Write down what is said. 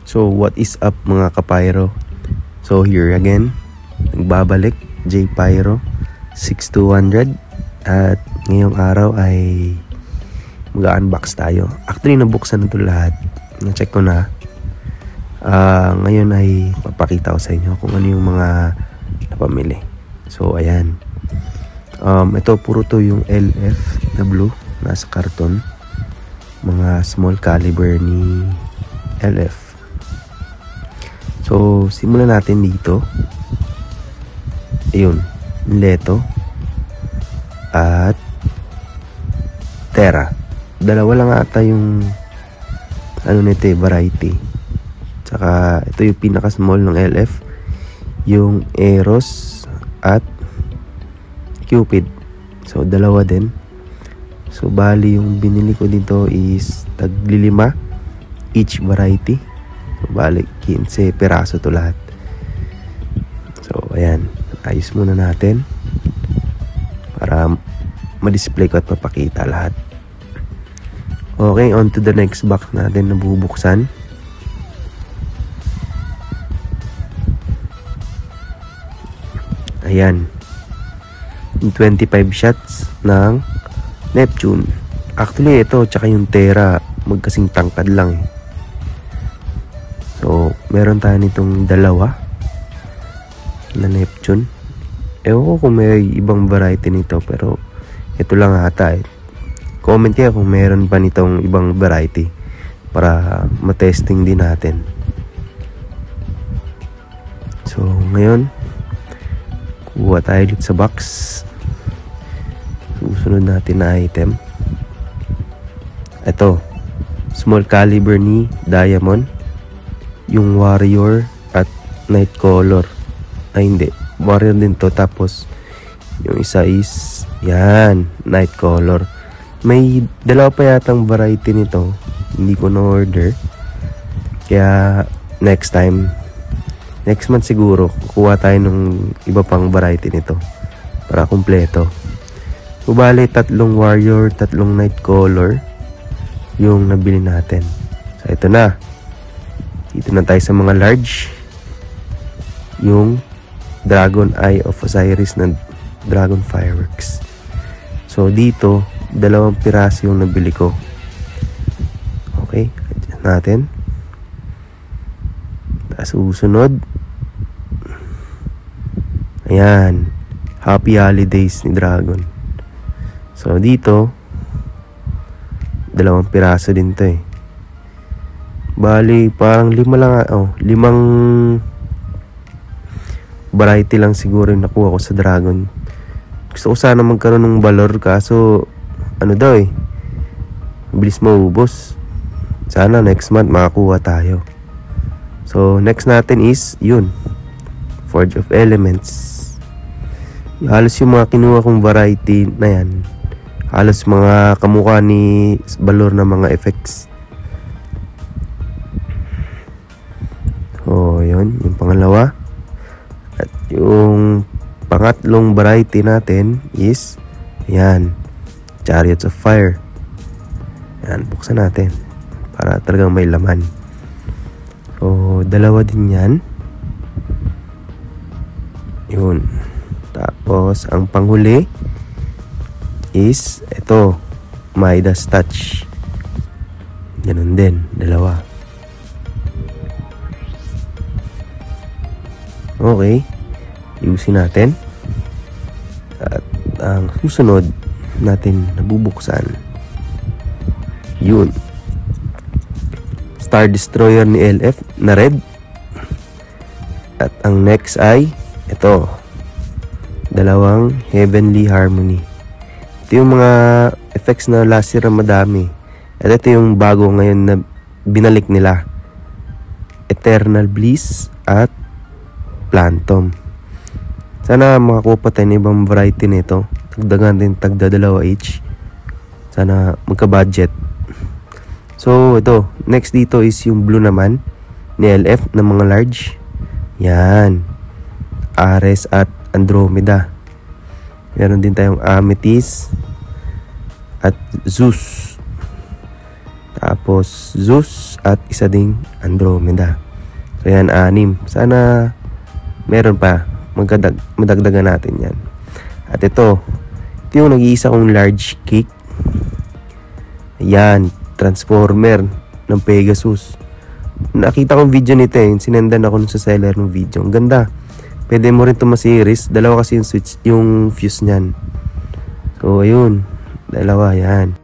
So what is up mga kapyro? So here again, nagbabalik J Pyro 6200 at ngayong araw ay mag-unbox tayo. Actually nabuksan na ito lahat, na-check ko na. Ngayon ay papakita ko sa inyo kung ano yung mga napamili. So ayan, ito puro to yung LF na blue, nasa karton, mga small caliber ni LF. So, simulan natin dito. Ayun, Leto at Terra. Dalawa lang ata yung ano nito, variety. Tsaka ito yung pinaka small ng LF, yung Eros at Cupid. So, dalawa din. So, bali yung binili ko dito is tag-5 each variety. So, balik 15 peraso to lahat. So ayan, ayos muna natin para ma-display ko at mapakita lahat. Okay, on to the next box natin na bubuksan. Ayan, 25 shots ng Neptune. Actually ito tsaka yung Terra magkasing tangkad lang eh. So, meron tayo nitong dalawa na Neptune. Ewan ko kung may ibang variety nito, pero ito lang ata eh. Comment kayo kung meron pa nitong ibang variety para matesting din natin. So, ngayon kuha tayo dito sa box. Susunod natin na item. Ito, small caliber ni Diamond, yung Warrior at Night Color. Ay hindi, Warrior din to, tapos yung isa is yan, Night Color. May dalawa pa yatang variety nito, hindi ko na order, kaya next month siguro kukuha tayo ng iba pang variety nito para kumpleto. Bali 3 Warrior, 3 Night Color yung nabili natin. So ito na, dito na tayo sa mga large, yung Dragon Eye of Osiris na Dragon Fireworks. So dito 2 piraso yung nabili ko. Okay, adjust natin. Tapos susunod, ayan, Happy Holidays ni Dragon. So dito 2 piraso din to eh. Bali, parang 5 lang, 5 variety lang siguro yung nakuha ko sa Dragon. Gusto ko sana magkaroon ng Valor, kaso ano daw eh, bilis maubos. Sana next month makakuha tayo. So next natin is yun, Forge of Elements. Halos yung mga kinuha kong variety na yan, halos mga kamukha ni Valor na mga effects. So yun, yung pangalawa. At yung pangatlong variety natin is yan, Chariots of Fire. Yan, buksan natin para talagang may laman. So 2 din yan. Yun. Tapos ang panghuli is ito, Midas Touch. Ganun din, 2. Okay, ayusin natin. At ang susunod natin nabubuksan, yun, Star Destroyer ni LF na red. At ang next ay ito, 2 Heavenly Harmony. Ito yung mga effects na last year na madami. At ito yung bago ngayon na binalik nila, Eternal Bliss at Phantom. Sana makakuha pa tayo ng ibang variety nito. Tagdagan din, tagda 2 each. Sana magka-budget. So ito, next dito is yung blue naman ni LF na mga large. Yan, Ares at Andromeda. Meron din tayong Amethyst at Zeus. Tapos Zeus at isa ding Andromeda. So yan, 6. Sana meron pa. Madagdagan natin yan. At ito yung nag-iisa kong large cake. Ayan, Transformer ng Pegasus. Nakita kong video nito sinendan ako sa seller ng video. Ang ganda. Pwede mo rin ito ma-series. Dalawa kasi yung switch, yung fuse niyan. So ayun, dalawa yan.